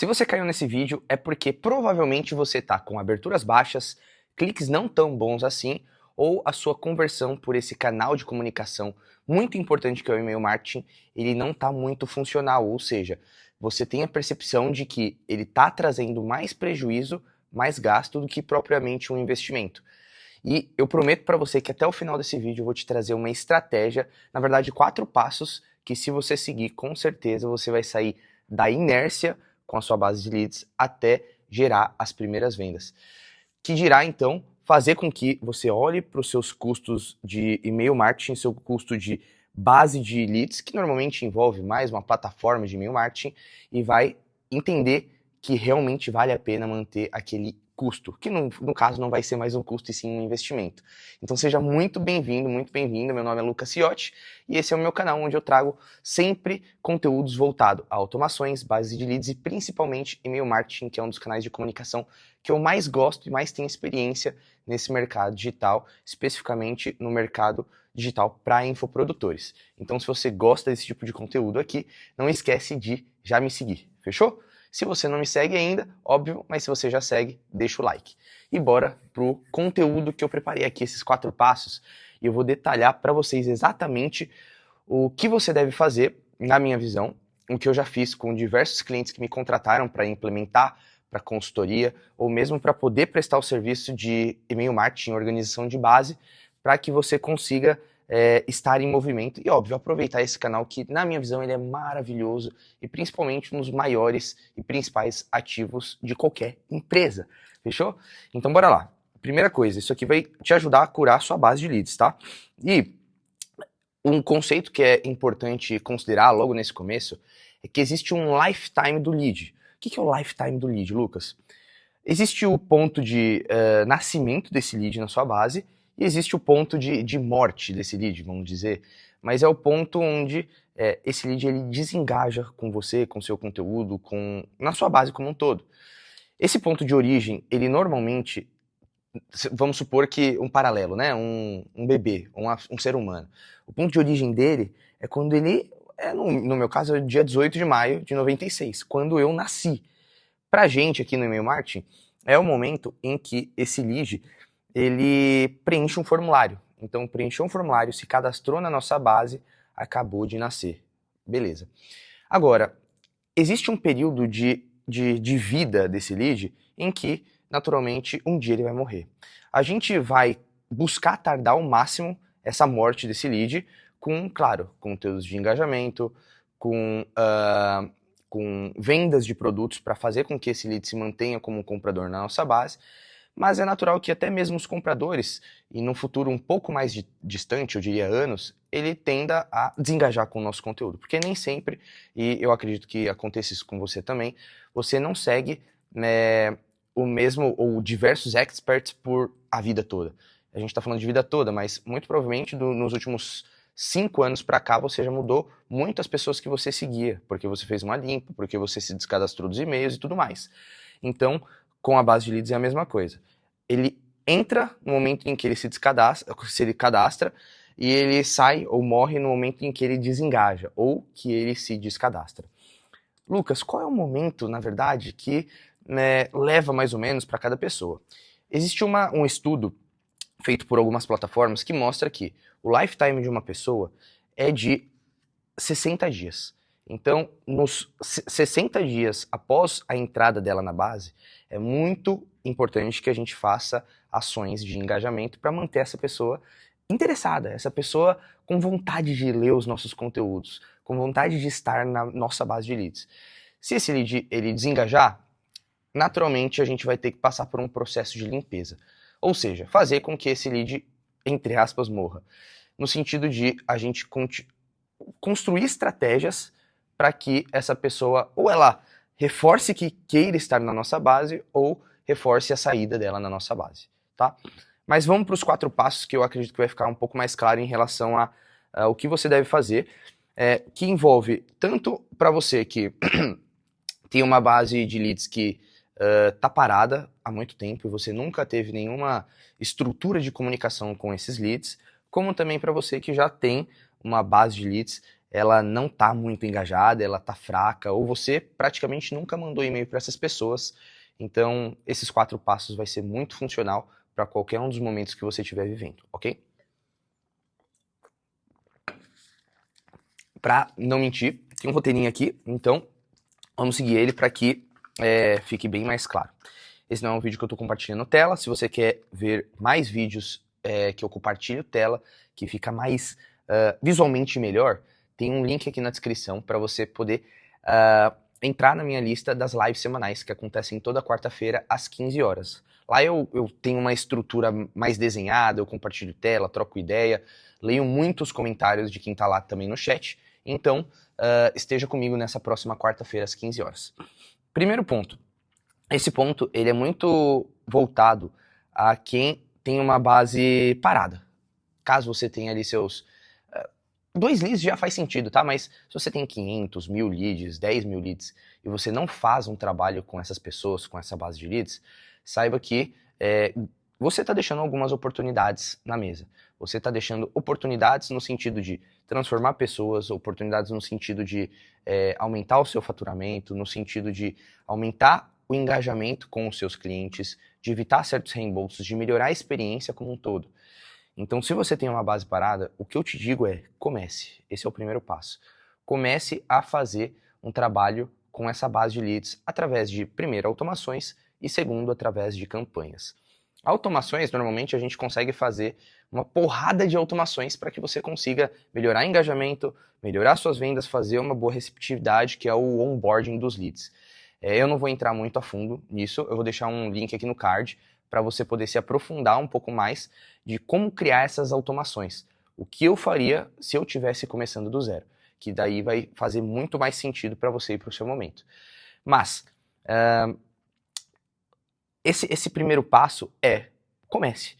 Se você caiu nesse vídeo é porque provavelmente você está com aberturas baixas, cliques não tão bons assim, ou a sua conversão por esse canal de comunicação muito importante que é o e-mail marketing, ele não está muito funcional, ou seja, você tem a percepção de que ele está trazendo mais prejuízo, mais gasto do que propriamente um investimento. E eu prometo para você que até o final desse vídeo eu vou te trazer uma estratégia, na verdade 4 passos, que se você seguir, com certeza você vai sair da inércia com a sua base de leads até gerar as primeiras vendas. Que dirá então fazer com que você olhe para os seus custos de e-mail marketing, seu custo de base de leads, que normalmente envolve mais uma plataforma de e-mail marketing, e vai entender que realmente vale a pena manter aquele custo, que no caso não vai ser mais um custo e sim um investimento. Então seja muito bem-vindo, muito bem-vinda. Meu nome é Lucas Ciotti e esse é o meu canal onde eu trago sempre conteúdos voltados a automações, bases de leads e principalmente e-mail marketing, que é um dos canais de comunicação que eu mais gosto e mais tenho experiência nesse mercado digital, especificamente no mercado digital para infoprodutores. Então se você gosta desse tipo de conteúdo aqui, não esquece de já me seguir, fechou? Se você não me segue ainda, óbvio, mas se você já segue, deixa o like. E bora pro conteúdo que eu preparei aqui, esses 4 passos, e eu vou detalhar para vocês exatamente o que você deve fazer, na minha visão, o que eu já fiz com diversos clientes que me contrataram para implementar, para consultoria, ou mesmo para poder prestar o serviço de e-mail marketing, organização de base, para que você consiga estar em movimento e, óbvio, aproveitar esse canal que, na minha visão, ele é maravilhoso e principalmente um dos maiores e principais ativos de qualquer empresa, fechou? Então, bora lá. Primeira coisa, isso aqui vai te ajudar a curar a sua base de leads, tá? E um conceito que é importante considerar logo nesse começo é que existe um lifetime do lead. O que é o lifetime do lead, Lucas? Existe o ponto de nascimento desse lead na sua base e existe o ponto de morte desse lead, vamos dizer, mas é o ponto onde esse lead ele desengaja com você, com seu conteúdo, na sua base como um todo. Esse ponto de origem, ele normalmente, vamos supor que um paralelo, né? Um bebê, um ser humano. O ponto de origem dele é quando ele, no meu caso, é dia 18 de maio de 96, quando eu nasci. Pra gente aqui no e-mail marketing, é o momento em que esse lead ele preenche um formulário. Então, preencheu um formulário, se cadastrou na nossa base, acabou de nascer. Beleza. Agora, existe um período de vida desse lead em que, naturalmente, um dia ele vai morrer. A gente vai buscar tardar ao máximo essa morte desse lead com, claro, conteúdos de engajamento, com vendas de produtos para fazer com que esse lead se mantenha como comprador na nossa base, mas é natural que até mesmo os compradores, e num futuro um pouco mais distante, eu diria anos, ele tenda a desengajar com o nosso conteúdo, porque nem sempre, e eu acredito que aconteça isso com você também, você não segue o mesmo ou diversos experts por a vida toda. A gente está falando de vida toda, mas muito provavelmente nos últimos 5 anos para cá você já mudou muitas pessoas que você seguia, porque você fez uma limpa, porque você se descadastrou dos e-mails e tudo mais. Então, com a base de leads é a mesma coisa. Ele entra no momento em que ele se cadastra, e ele sai ou morre no momento em que ele desengaja, ou que ele se descadastra. Lucas, qual é o momento, na verdade, que leva mais ou menos para cada pessoa? Existe um estudo feito por algumas plataformas que mostra que o lifetime de uma pessoa é de 60 dias. Então, nos 60 dias após a entrada dela na base, é muito importante que a gente faça ações de engajamento para manter essa pessoa interessada, essa pessoa com vontade de ler os nossos conteúdos, com vontade de estar na nossa base de leads. Se esse lead ele desengajar, naturalmente a gente vai ter que passar por um processo de limpeza. Ou seja, fazer com que esse lead, entre aspas, morra. No sentido de a gente construir estratégias para que essa pessoa, ou ela reforce que queira estar na nossa base, ou reforce a saída dela na nossa base, tá? Mas vamos para os 4 passos que eu acredito que vai ficar um pouco mais claro em relação a o que você deve fazer, que envolve tanto para você que tem uma base de leads que tá parada há muito tempo e você nunca teve nenhuma estrutura de comunicação com esses leads, como também para você que já tem uma base de leads ela não está muito engajada, ela está fraca, ou você praticamente nunca mandou e-mail para essas pessoas. Então, esses 4 passos vai ser muito funcional para qualquer um dos momentos que você estiver vivendo, ok? Para não mentir, tem um roteirinho aqui, então vamos seguir ele para que fique bem mais claro. Esse não é um vídeo que eu estou compartilhando tela. Se você quer ver mais vídeos que eu compartilho tela, que fica mais visualmente melhor, tem um link aqui na descrição para você poder entrar na minha lista das lives semanais que acontecem toda quarta-feira às 15 horas. Lá eu tenho uma estrutura mais desenhada, eu compartilho tela, troco ideia, leio muitos comentários de quem está lá também no chat. Então, esteja comigo nessa próxima quarta-feira às 15 horas. Primeiro ponto. Esse ponto ele é muito voltado a quem tem uma base parada. Caso você tenha ali seus 2 leads já faz sentido, tá? Mas se você tem 500, 1000 leads, 10.000 leads e você não faz um trabalho com essas pessoas, com essa base de leads, saiba que você está deixando algumas oportunidades na mesa. Você está deixando oportunidades no sentido de transformar pessoas, oportunidades no sentido de aumentar o seu faturamento, no sentido de aumentar o engajamento com os seus clientes, de evitar certos reembolsos, de melhorar a experiência como um todo. Então, se você tem uma base parada, o que eu te digo é, comece. Esse é o primeiro passo. Comece a fazer um trabalho com essa base de leads através de, primeiro, automações e, segundo, através de campanhas. Automações, normalmente, a gente consegue fazer uma porrada de automações para que você consiga melhorar engajamento, melhorar suas vendas, fazer uma boa receptividade, que é o onboarding dos leads. Eu não vou entrar muito a fundo nisso, eu vou deixar um link aqui no card para você poder se aprofundar um pouco mais de como criar essas automações. O que eu faria se eu estivesse começando do zero, que daí vai fazer muito mais sentido para você e para o seu momento. Mas, esse primeiro passo comece.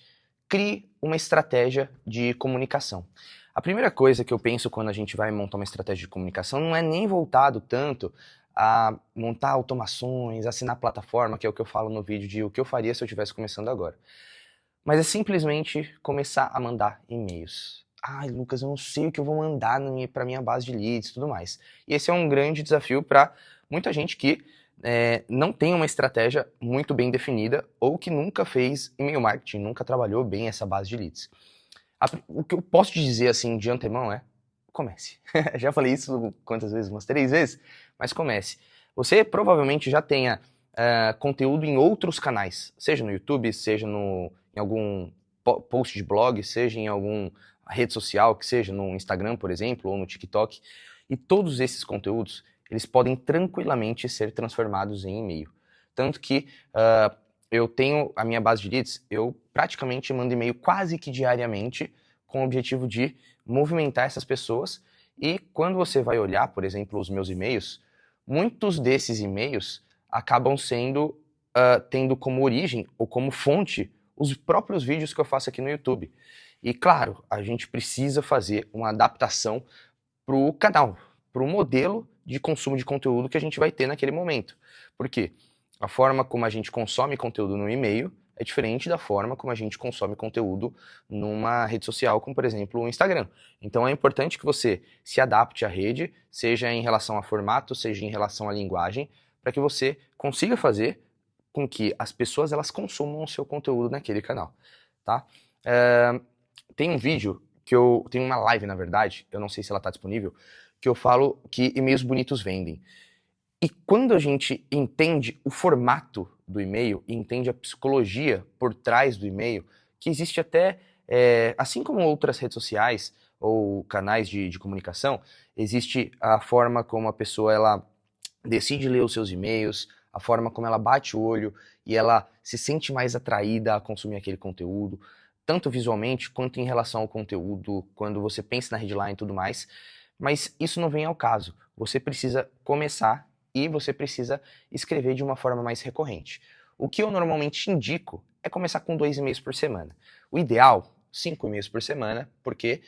Crie uma estratégia de comunicação. A primeira coisa que eu penso quando a gente vai montar uma estratégia de comunicação não é nem voltado tanto a montar automações, assinar plataforma, que é o que eu falo no vídeo de o que eu faria se eu estivesse começando agora. Mas é simplesmente começar a mandar e-mails. Ai, Lucas, eu não sei o que eu vou mandar para minha base de leads e tudo mais. E esse é um grande desafio para muita gente que não tem uma estratégia muito bem definida ou que nunca fez e-mail marketing, nunca trabalhou bem essa base de leads. O que eu posso te dizer assim de antemão é, comece. Já falei isso quantas vezes? Umas 3 vezes? Mas comece. Você provavelmente já tenha conteúdo em outros canais, seja no YouTube, seja em algum post de blog, seja em alguma rede social, que seja no Instagram, por exemplo, ou no TikTok. E todos esses conteúdos, eles podem tranquilamente ser transformados em e-mail. Tanto que eu tenho a minha base de leads, eu praticamente mando e-mail quase que diariamente com o objetivo de movimentar essas pessoas. E quando você vai olhar, por exemplo, os meus e-mails, muitos desses e-mails acabam tendo como origem ou como fonte os próprios vídeos que eu faço aqui no YouTube. E claro, a gente precisa fazer uma adaptação para o canal, para o modelo de consumo de conteúdo que a gente vai ter naquele momento. Por quê? A forma como a gente consome conteúdo no e-mail é diferente da forma como a gente consome conteúdo numa rede social, como por exemplo o Instagram. Então é importante que você se adapte à rede, seja em relação a formato, seja em relação à linguagem, para que você consiga fazer com que as pessoas elas consumam o seu conteúdo naquele canal, tá? Tem um vídeo que tem uma live, na verdade, eu não sei se ela está disponível, que eu falo que e-mails bonitos vendem. E quando a gente entende o formato do e-mail e entende a psicologia por trás do e-mail, que existe até, assim como outras redes sociais ou canais de comunicação, existe a forma como a pessoa ela decide ler os seus e-mails, a forma como ela bate o olho e ela se sente mais atraída a consumir aquele conteúdo, tanto visualmente quanto em relação ao conteúdo, quando você pensa na headline e tudo mais. Mas isso não vem ao caso. Você precisa começar e você precisa escrever de uma forma mais recorrente. O que eu normalmente indico é começar com 2 e-mails por semana. O ideal, 5 e-mails por semana, porque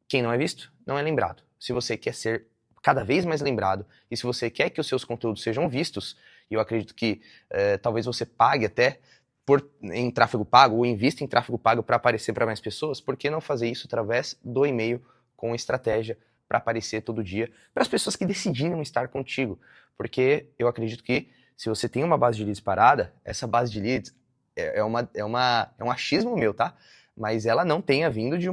quem não é visto, não é lembrado. Se você quer ser cada vez mais lembrado e se você quer que os seus conteúdos sejam vistos, e eu acredito que talvez você pague até em tráfego pago ou invista em tráfego pago para aparecer para mais pessoas, por que não fazer isso através do e-mail com estratégia, para aparecer todo dia para as pessoas que decidiram estar contigo. Porque eu acredito que se você tem uma base de leads parada, essa base de leads é um achismo meu, tá? Mas ela não tenha vindo de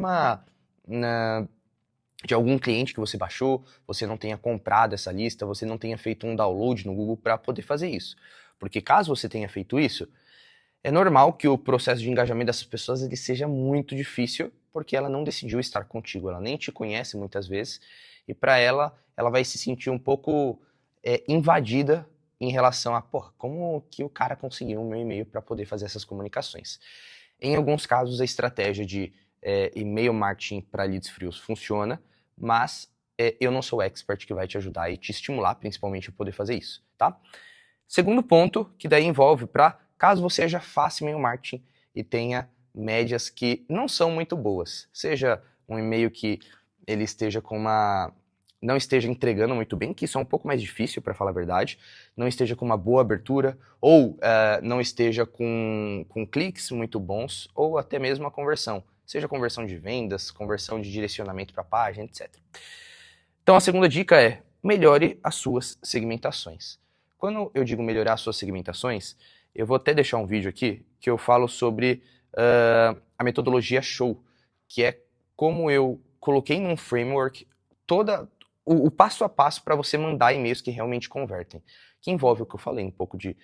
algum cliente que você baixou, você não tenha comprado essa lista, você não tenha feito um download no Google para poder fazer isso. Porque caso você tenha feito isso, é normal que o processo de engajamento dessas pessoas ele seja muito difícil, porque ela não decidiu estar contigo, ela nem te conhece muitas vezes, e para ela vai se sentir um pouco invadida em relação a, pô, como que o cara conseguiu o meu e-mail para poder fazer essas comunicações. Em alguns casos, a estratégia de e-mail marketing para leads frios funciona, mas eu não sou o expert que vai te ajudar e te estimular, principalmente, a poder fazer isso, tá? Segundo ponto, que daí envolve para, caso você já faça e-mail marketing e tenha médias que não são muito boas, seja um e-mail que ele esteja não esteja entregando muito bem, que isso é um pouco mais difícil, para falar a verdade, não esteja com uma boa abertura, ou não esteja com cliques muito bons, ou até mesmo a conversão, seja conversão de vendas, conversão de direcionamento para a página, etc. Então a segunda dica é, melhore as suas segmentações. Quando eu digo melhorar as suas segmentações, eu vou até deixar um vídeo aqui que eu falo sobre a metodologia Show, que é como eu coloquei num framework o passo a passo para você mandar e-mails que realmente convertem, que envolve o que eu falei, um pouco de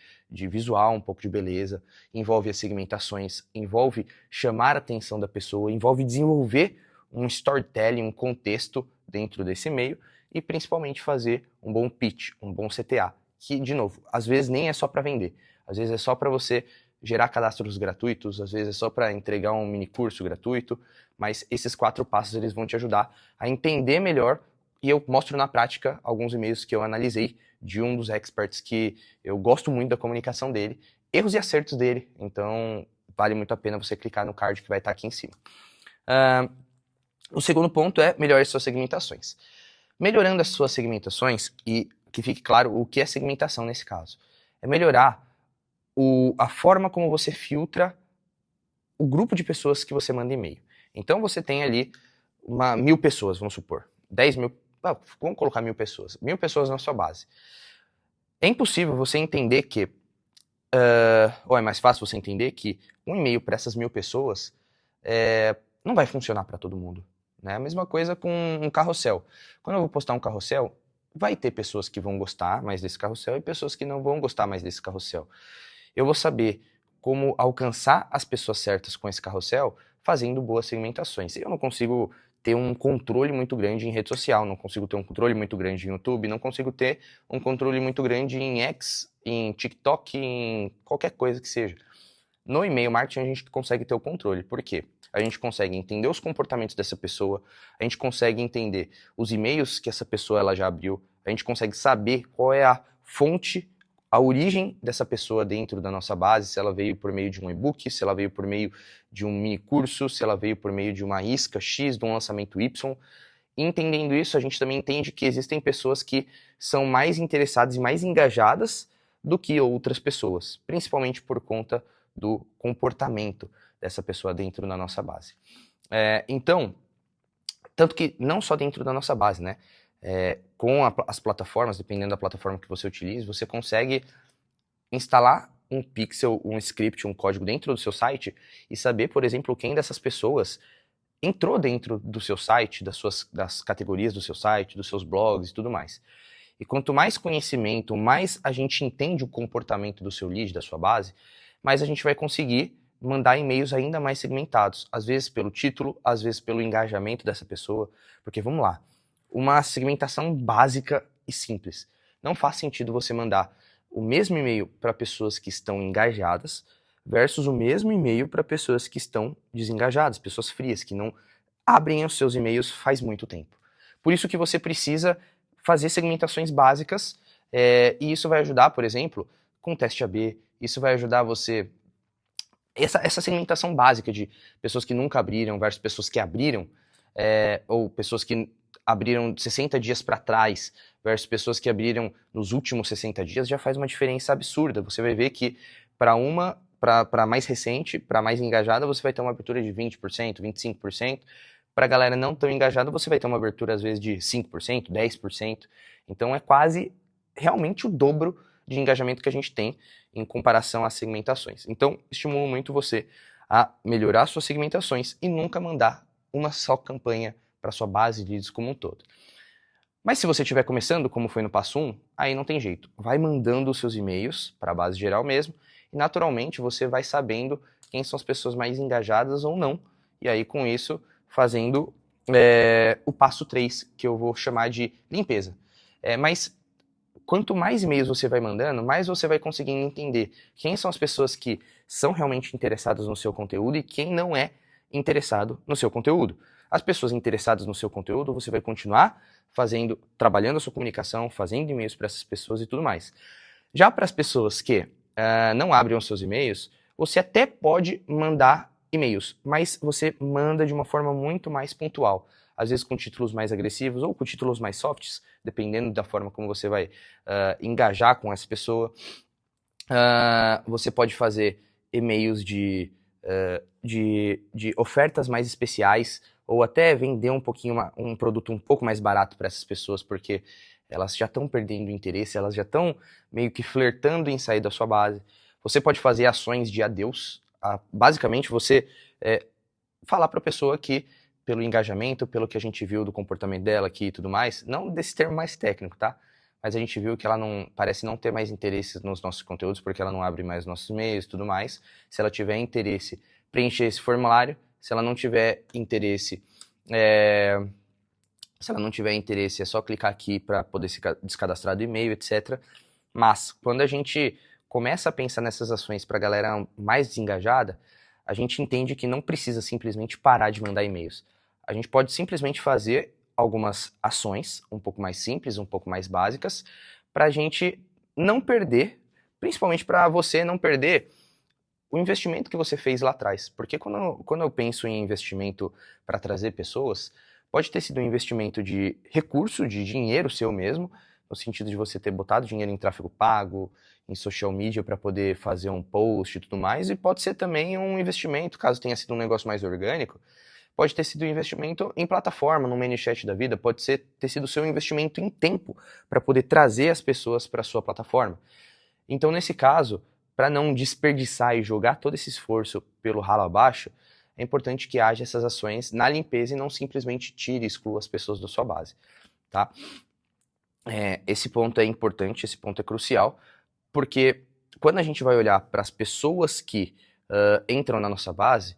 visual, um pouco de beleza, envolve as segmentações, envolve chamar a atenção da pessoa, envolve desenvolver um storytelling, um contexto dentro desse e-mail e principalmente fazer um bom pitch, um bom CTA, que, de novo, às vezes nem é só para vender, às vezes é só para você gerar cadastros gratuitos, às vezes é só para entregar um mini curso gratuito, mas esses 4 passos eles vão te ajudar a entender melhor. E eu mostro na prática alguns e-mails que eu analisei de um dos experts que eu gosto muito da comunicação dele, erros e acertos dele, então vale muito a pena você clicar no card que vai estar aqui em cima. O segundo ponto é melhorar as suas segmentações. Melhorando as suas segmentações, e que fique claro o que é segmentação nesse caso, é melhorar a forma como você filtra o grupo de pessoas que você manda e-mail. Então você tem ali 1.000 pessoas, vamos supor, 10 mil, vamos colocar 1.000 pessoas, 1.000 pessoas na sua base. É impossível você entender que, ou é mais fácil você entender que um e-mail para essas 1.000 pessoas não vai funcionar para todo mundo. Né? A mesma coisa com um carrossel. Quando eu vou postar um carrossel, vai ter pessoas que vão gostar mais desse carrossel e pessoas que não vão gostar mais desse carrossel. Eu vou saber como alcançar as pessoas certas com esse carrossel fazendo boas segmentações. Eu não consigo ter um controle muito grande em rede social, não consigo ter um controle muito grande em YouTube, não consigo ter um controle muito grande em X, em TikTok, em qualquer coisa que seja. No e-mail marketing a gente consegue ter o controle. Por quê? A gente consegue entender os comportamentos dessa pessoa, a gente consegue entender os e-mails que essa pessoa ela já abriu, a gente consegue saber qual é a fonte, a origem dessa pessoa dentro da nossa base, se ela veio por meio de um e-book, se ela veio por meio de um mini curso, se ela veio por meio de uma isca X, de um lançamento Y. E entendendo isso, a gente também entende que existem pessoas que são mais interessadas e mais engajadas do que outras pessoas, principalmente por conta do comportamento dessa pessoa dentro da nossa base. Então, tanto que não só dentro da nossa base, né? Com as plataformas, dependendo da plataforma que você utiliza, você consegue instalar um pixel, um script, um código dentro do seu site e saber, por exemplo, quem dessas pessoas entrou dentro do seu site, das categorias do seu site, dos seus blogs e tudo mais. E quanto mais conhecimento, mais a gente entende o comportamento do seu lead, da sua base, mais a gente vai conseguir mandar e-mails ainda mais segmentados, às vezes pelo título, às vezes pelo engajamento dessa pessoa, porque vamos lá, uma segmentação básica e simples. Não faz sentido você mandar o mesmo e-mail para pessoas que estão engajadas versus o mesmo e-mail para pessoas que estão desengajadas, pessoas frias, que não abrem os seus e-mails faz muito tempo. Por isso que você precisa fazer segmentações básicas e isso vai ajudar, por exemplo, com teste AB, isso vai ajudar você... Essa segmentação básica de pessoas que nunca abriram versus pessoas que abriram, ou pessoas que abriram 60 dias para trás versus pessoas que abriram nos últimos 60 dias, já faz uma diferença absurda. Você vai ver que para mais recente, para mais engajada, você vai ter uma abertura de 20%, 25%. para a galera não tão engajada, você vai ter uma abertura às vezes de 5%, 10%. Então é quase realmente o dobro de engajamento que a gente tem em comparação às segmentações. Então, estimulo muito você a melhorar suas segmentações e nunca mandar uma só campanha para sua base de leads como um todo. Mas se você estiver começando, como foi no passo 1, aí não tem jeito. Vai mandando os seus e-mails para a base geral mesmo, e naturalmente você vai sabendo quem são as pessoas mais engajadas ou não, e aí com isso fazendo o passo 3, que eu vou chamar de limpeza. Mas quanto mais e-mails você vai mandando, mais você vai conseguindo entender quem são as pessoas que são realmente interessadas no seu conteúdo e quem não é interessado no seu conteúdo. As pessoas interessadas no seu conteúdo, você vai continuar trabalhando a sua comunicação, fazendo e-mails para essas pessoas e tudo mais. Já para as pessoas que não abrem os seus e-mails, você até pode mandar e-mails, mas você manda de uma forma muito mais pontual. Às vezes com títulos mais agressivos ou com títulos mais softs, dependendo da forma como você vai engajar com essa pessoa. Você pode fazer e-mails de ofertas mais especiais, ou até vender um produto um pouco mais barato para essas pessoas, porque elas já estão perdendo interesse, elas já estão meio que flertando em sair da sua base. Você pode fazer ações de adeus. Basicamente, você falar para a pessoa que, pelo engajamento, pelo que a gente viu do comportamento dela aqui e tudo mais, não desse termo mais técnico, tá? Mas a gente viu que ela parece não ter mais interesse nos nossos conteúdos, porque ela não abre mais nossos e-mails e tudo mais. Se ela tiver interesse, preencher esse formulário. Se ela não tiver interesse, é só clicar aqui para poder se descadastrar do e-mail, etc. Mas, quando a gente começa a pensar nessas ações para a galera mais desengajada, a gente entende que não precisa simplesmente parar de mandar e-mails. A gente pode simplesmente fazer algumas ações um pouco mais simples, um pouco mais básicas, para a gente não perder, principalmente para você não perder o investimento que você fez lá atrás. Porque quando eu penso em investimento para trazer pessoas, pode ter sido um investimento de recurso, de dinheiro seu mesmo, no sentido de você ter botado dinheiro em tráfego pago, em social media para poder fazer um post e tudo mais, e pode ser também um investimento, caso tenha sido um negócio mais orgânico, pode ter sido um investimento em plataforma, no ManyChat da vida, pode ter sido seu investimento em tempo para poder trazer as pessoas para sua plataforma. Então, nesse caso, para não desperdiçar e jogar todo esse esforço pelo ralo abaixo, é importante que haja essas ações na limpeza e não simplesmente tire e exclua as pessoas da sua base, tá? Esse ponto é importante, esse ponto é crucial, porque quando a gente vai olhar para as pessoas que entram na nossa base,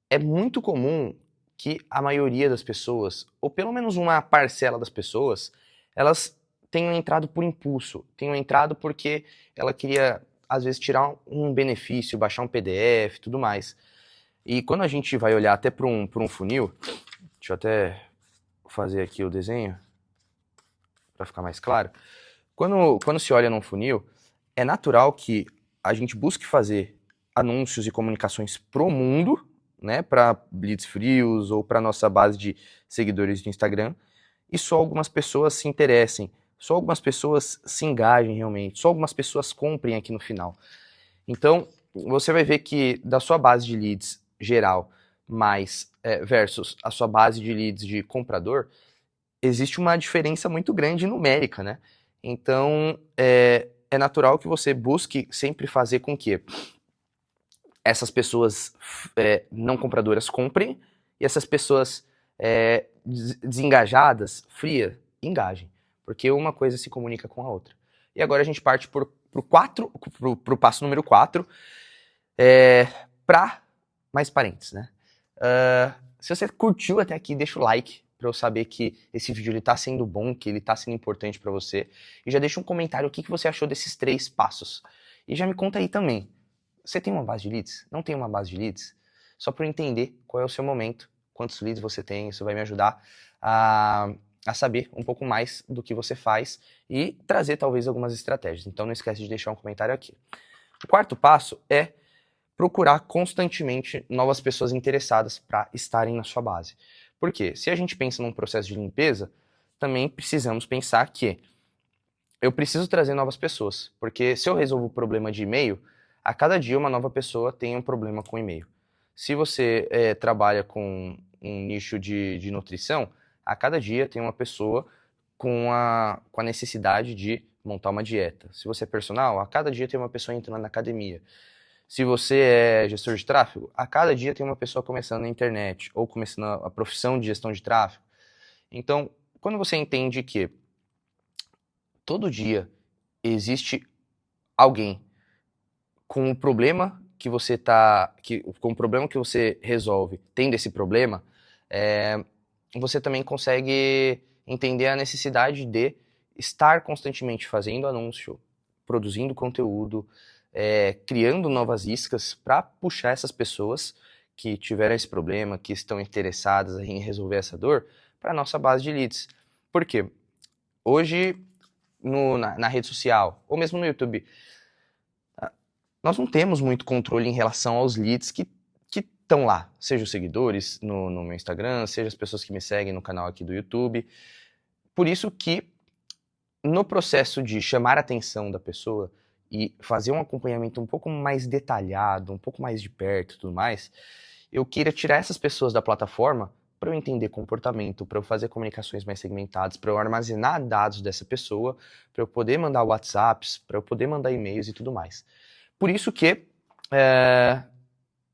é muito comum que a maioria das pessoas, ou pelo menos uma parcela das pessoas, elas tenham entrado por impulso, tenham entrado porque ela queria, às vezes, tirar um benefício, baixar um PDF e tudo mais. E quando a gente vai olhar até para um funil, deixa eu até fazer aqui o desenho, para ficar mais claro. Quando se olha num funil, é natural que a gente busque fazer anúncios e comunicações pro mundo, né, para leads frios ou para nossa base de seguidores de Instagram, e só algumas pessoas se interessem, só algumas pessoas se engajem realmente, só algumas pessoas comprem aqui no final. Então, você vai ver que da sua base de leads geral versus a sua base de leads de comprador, existe uma diferença muito grande numérica, né? Então, é natural que você busque sempre fazer com que essas pessoas não compradoras comprem e essas pessoas desengajadas, frias, engajem. Porque uma coisa se comunica com a outra. E agora a gente parte pro passo número 4, para mais parentes, né? Se você curtiu até aqui, deixa o like para eu saber que esse vídeo está sendo bom, que ele está sendo importante para você. E já deixa um comentário o que você achou desses 3 passos. E já me conta aí também, você tem uma base de leads? Não tem uma base de leads? Só para eu entender qual é o seu momento, quantos leads você tem, isso vai me ajudar a saber um pouco mais do que você faz e trazer talvez algumas estratégias. Então não esquece de deixar um comentário aqui. O 4º passo é procurar constantemente novas pessoas interessadas para estarem na sua base. Por quê? Se a gente pensa num processo de limpeza, também precisamos pensar que eu preciso trazer novas pessoas, porque se eu resolvo o problema de e-mail, a cada dia uma nova pessoa tem um problema com e-mail. Se você trabalha com um nicho de nutrição, a cada dia tem uma pessoa com a necessidade de montar uma dieta. Se você é personal, a cada dia tem uma pessoa entrando na academia. Se você é gestor de tráfego, a cada dia tem uma pessoa começando na internet ou começando a profissão de gestão de tráfego. Então, quando você entende que todo dia existe alguém com o problema que você com o problema que você resolve, tendo esse problema, você também consegue entender a necessidade de estar constantemente fazendo anúncio, produzindo conteúdo, criando novas iscas para puxar essas pessoas que tiveram esse problema, que estão interessadas em resolver essa dor, para a nossa base de leads. Por quê? Hoje, na rede social, ou mesmo no YouTube, nós não temos muito controle em relação aos leads que estão lá, seja os seguidores no meu Instagram, seja as pessoas que me seguem no canal aqui do YouTube. Por isso que, no processo de chamar a atenção da pessoa e fazer um acompanhamento um pouco mais detalhado, um pouco mais de perto e tudo mais, eu queira tirar essas pessoas da plataforma para eu entender comportamento, para eu fazer comunicações mais segmentadas, para eu armazenar dados dessa pessoa, para eu poder mandar WhatsApps, para eu poder mandar e-mails e tudo mais. Por isso que,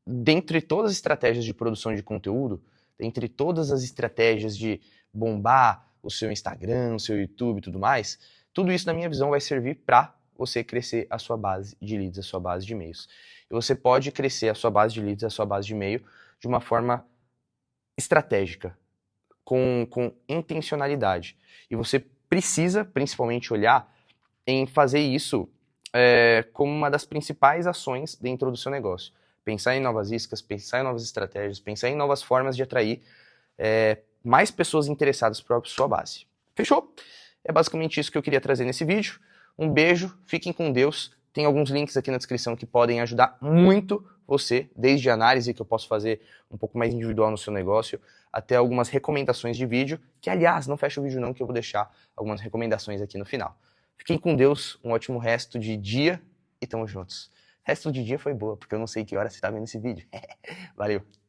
dentre todas as estratégias de produção de conteúdo, dentre todas as estratégias de bombar o seu Instagram, o seu YouTube e tudo mais, tudo isso, na minha visão, vai servir para você crescer a sua base de leads, a sua base de e-mails. E você pode crescer a sua base de leads, a sua base de e-mail de uma forma estratégica, com intencionalidade. E você precisa, principalmente, olhar em fazer isso como uma das principais ações dentro do seu negócio. Pensar em novas iscas, pensar em novas estratégias, pensar em novas formas de atrair mais pessoas interessadas para a sua base. Fechou? É basicamente isso que eu queria trazer nesse vídeo. Um beijo, fiquem com Deus. Tem alguns links aqui na descrição que podem ajudar muito você, desde análise que eu posso fazer um pouco mais individual no seu negócio, até algumas recomendações de vídeo, que aliás, não fecha o vídeo não, que eu vou deixar algumas recomendações aqui no final. Fiquem com Deus, um ótimo resto de dia e tamo juntos. Resto de dia foi boa, porque eu não sei que hora você tá vendo esse vídeo. Valeu!